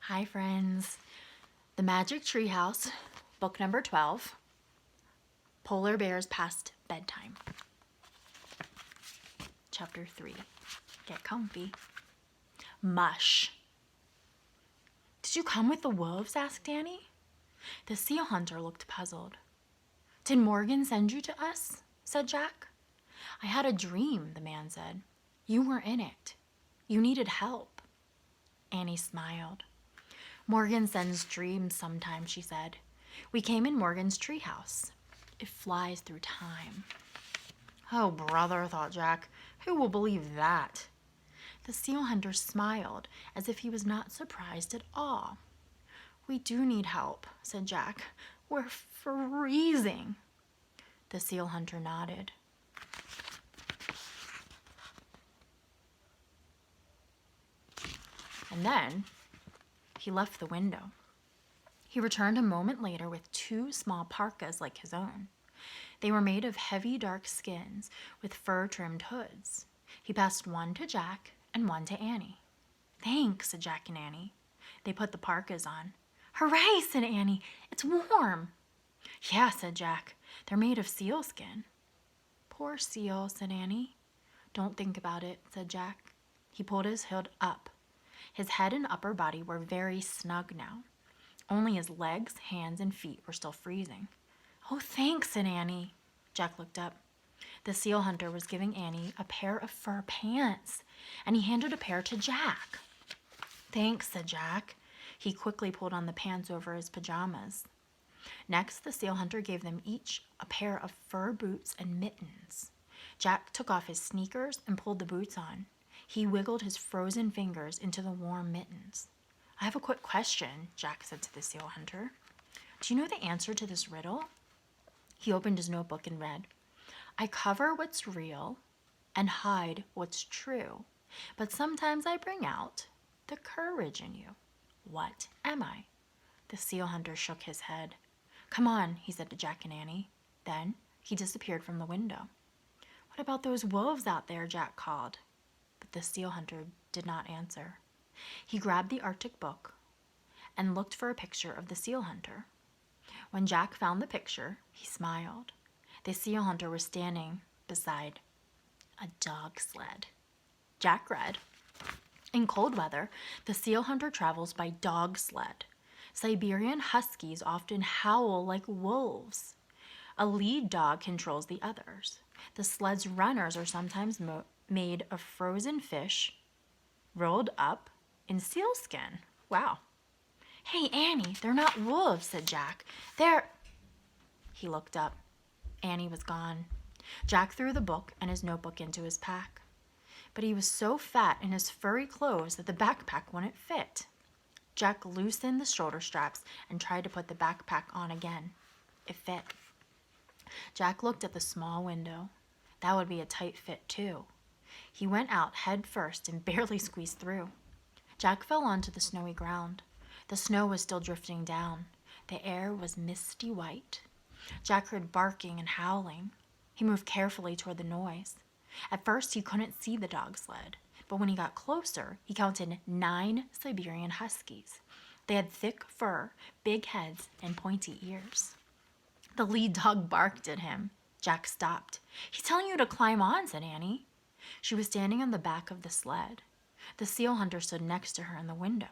Hi friends. The Magic Treehouse, book number 12, Polar Bears Past Bedtime. Chapter 3. Get comfy. Mush. Did you come with the wolves? Asked Annie. The seal hunter looked puzzled. Did Morgan send you to us? Said Jack. I had a dream, the man said. You were in it. You needed help. Annie smiled. Morgan sends dreams sometimes, she said. We came in Morgan's treehouse. It flies through time. Oh, brother, thought Jack. Who will believe that? The seal hunter smiled as if he was not surprised at all. We do need help, said Jack. We're freezing. The seal hunter nodded. And then he left the window. He returned a moment later with 2 small parkas like his own. They were made of heavy dark skins with fur-trimmed hoods. He passed one to Jack and one to Annie. Thanks, said Jack and Annie. They put the parkas on. Hooray, said Annie. It's warm. Yeah, said Jack. They're made of sealskin. Poor seal, said Annie. Don't think about it, said Jack. He pulled his hood up. His head and upper body were very snug now. Only his legs, hands, and feet were still freezing. Oh, thanks, said Annie. Jack looked up. The seal hunter was giving Annie a pair of fur pants, and he handed a pair to Jack. Thanks, said Jack. He quickly pulled on the pants over his pajamas. Next, the seal hunter gave them each a pair of fur boots and mittens. Jack took off his sneakers and pulled the boots on. He wiggled his frozen fingers into the warm mittens. I have a quick question, Jack said to the seal hunter. Do you know the answer to this riddle? He opened his notebook and read, I cover what's real and hide what's true, but sometimes I bring out the courage in you. What am I? The seal hunter shook his head. Come on, he said to Jack and Annie. Then he disappeared from the window. What about those wolves out there? Jack called. But the seal hunter did not answer. He grabbed the Arctic book and looked for a picture of the seal hunter. When Jack found the picture, he smiled. The seal hunter was standing beside a dog sled. Jack read, in cold weather, the seal hunter travels by dog sled. Siberian huskies often howl like wolves. A lead dog controls the others. The sled's runners are sometimes made of frozen fish rolled up in sealskin. Wow. Hey, Annie, they're not wolves, said Jack. They're... He looked up. Annie was gone. Jack threw the book and his notebook into his pack. But he was so fat in his furry clothes that the backpack wouldn't fit. Jack loosened the shoulder straps and tried to put the backpack on again. It fit. Jack looked at the small window. That would be a tight fit, too. He went out head first and barely squeezed through. Jack fell onto the snowy ground. The snow was still drifting down. The air was misty white. Jack heard barking and howling. He moved carefully toward the noise. At first, he couldn't see the dog sled, but when he got closer, he counted 9 Siberian huskies. They had thick fur, big heads, and pointy ears. The lead dog barked at him. Jack stopped. He's telling you to climb on, said Annie. She was standing on the back of the sled. The seal hunter stood next to her in the window.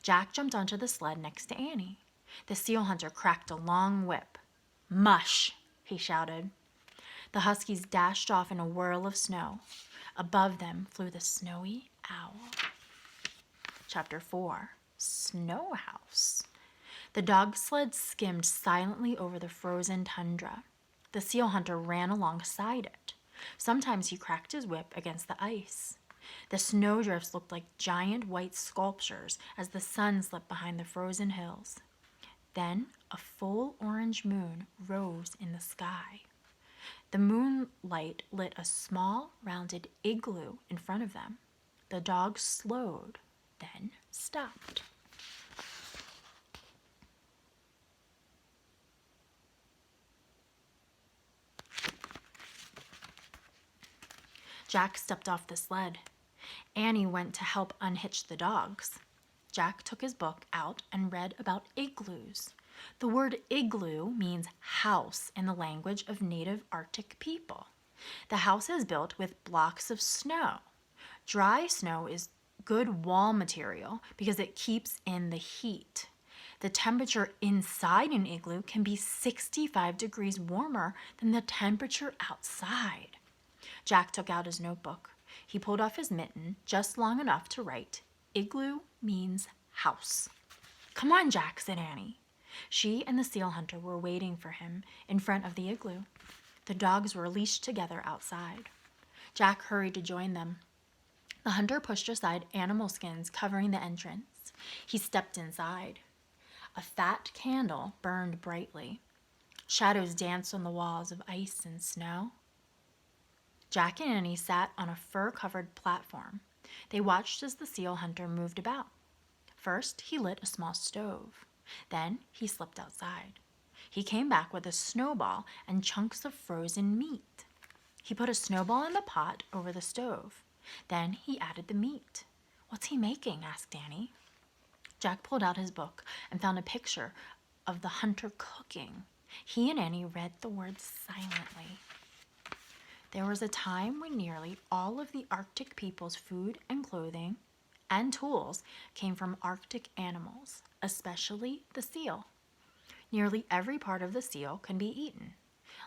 Jack jumped onto the sled next to Annie. The seal hunter cracked a long whip. Mush, he shouted. The huskies dashed off in a whirl of snow. Above them flew the snowy owl. Chapter 4. Snow House. The dog sled skimmed silently over the frozen tundra. The seal hunter ran alongside it. Sometimes he cracked his whip against the ice. The snowdrifts looked like giant white sculptures as the sun slipped behind the frozen hills. Then a full orange moon rose in the sky. The moonlight lit a small, rounded igloo in front of them. The dog slowed, then stopped. Jack stepped off the sled. Annie went to help unhitch the dogs. Jack took his book out and read about igloos. The word igloo means house in the language of native Arctic people. The house is built with blocks of snow. Dry snow is good wall material because it keeps in the heat. The temperature inside an igloo can be 65 degrees warmer than the temperature outside. Jack took out his notebook. He pulled off his mitten just long enough to write, "Igloo means house." "Come on, Jack," said Annie. She and the seal hunter were waiting for him in front of the igloo. The dogs were leashed together outside. Jack hurried to join them. The hunter pushed aside animal skins covering the entrance. He stepped inside. A fat candle burned brightly. Shadows danced on the walls of ice and snow. Jack and Annie sat on a fur-covered platform. They watched as the seal hunter moved about. First, he lit a small stove. Then he slipped outside. He came back with a snowball and chunks of frozen meat. He put a snowball in the pot over the stove. Then he added the meat. "What's he making?" asked Annie. Jack pulled out his book and found a picture of the hunter cooking. He and Annie read the words silently. There was a time when nearly all of the Arctic people's food and clothing and tools came from Arctic animals, especially the seal. Nearly every part of the seal can be eaten.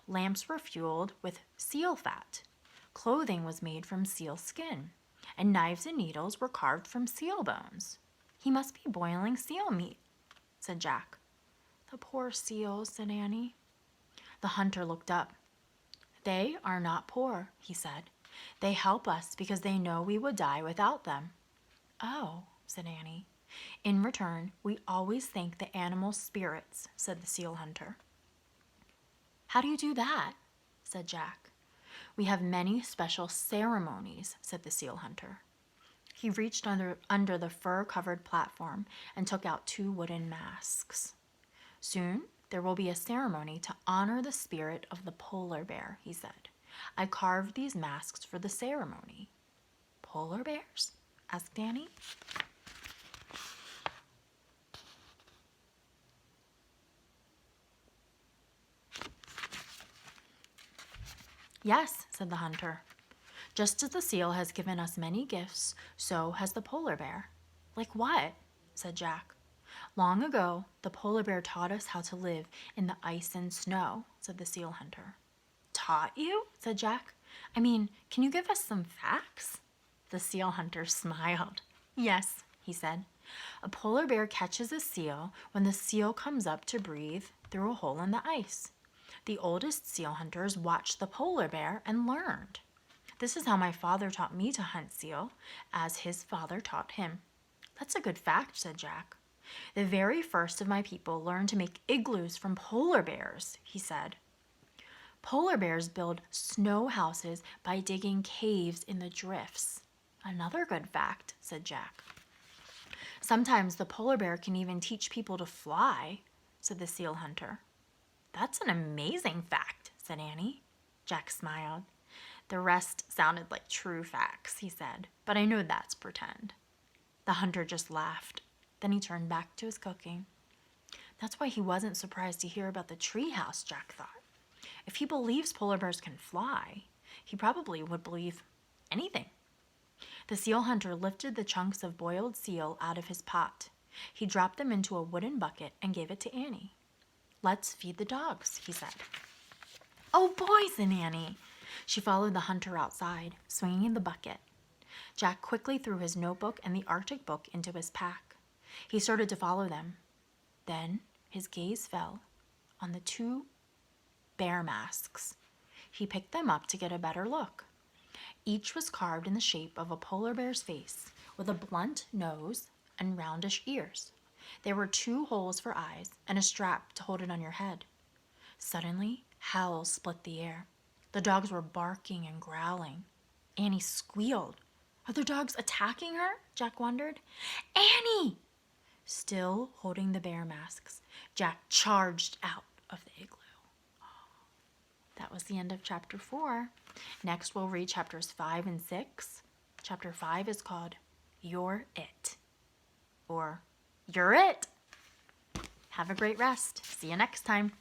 Lamps were fueled with seal fat. Clothing was made from seal skin, and knives and needles were carved from seal bones. "He must be boiling seal meat," said Jack. "The poor seals," said Annie. The hunter looked up. "They are not poor," he said. "They help us because they know we would die without them." "Oh," said Annie. "In return, we always thank the animal spirits," said the seal hunter. "How do you do that?" said Jack. "We have many special ceremonies," said the seal hunter. He reached under the fur-covered platform and took out 2 wooden masks. "Soon there will be a ceremony to honor the spirit of the polar bear," he said. "I carved these masks for the ceremony." "Polar bears?" asked Annie. "Yes," said the hunter. "Just as the seal has given us many gifts, so has the polar bear." "Like what?" said Jack. "Long ago, the polar bear taught us how to live in the ice and snow," said the seal hunter. "Taught you?" said Jack. "I mean, can you give us some facts?" The seal hunter smiled. "Yes," he said. "A polar bear catches a seal when the seal comes up to breathe through a hole in the ice. The oldest seal hunters watched the polar bear and learned. This is how my father taught me to hunt seal, as his father taught him." "That's a good fact," said Jack. "The very first of my people learned to make igloos from polar bears," he said. "Polar bears build snow houses by digging caves in the drifts." "Another good fact," said Jack. "Sometimes the polar bear can even teach people to fly," said the seal hunter. "That's an amazing fact," said Annie. Jack smiled. "The rest sounded like true facts," he said, "but I know that's pretend." The hunter just laughed. Then he turned back to his cooking. That's why he wasn't surprised to hear about the treehouse, Jack thought. If he believes polar bears can fly, he probably would believe anything. The seal hunter lifted the chunks of boiled seal out of his pot. He dropped them into a wooden bucket and gave it to Annie. "Let's feed the dogs," he said. "Oh boy," said Annie. She followed the hunter outside, swinging the bucket. Jack quickly threw his notebook and the Arctic book into his pack. He started to follow them. Then his gaze fell on the 2 bear masks. He picked them up to get a better look. Each was carved in the shape of a polar bear's face, with a blunt nose and roundish ears. There were 2 holes for eyes and a strap to hold it on your head. Suddenly, howls split the air. The dogs were barking and growling. Annie squealed. "Are the dogs attacking her?" Jack wondered. "Annie!" Still holding the bear masks, Jack charged out of the igloo. That was the end of chapter 4. Next, we'll read chapters 5 and 6. Chapter 5 is called You're It. or "You're it." Have a great rest. See you next time.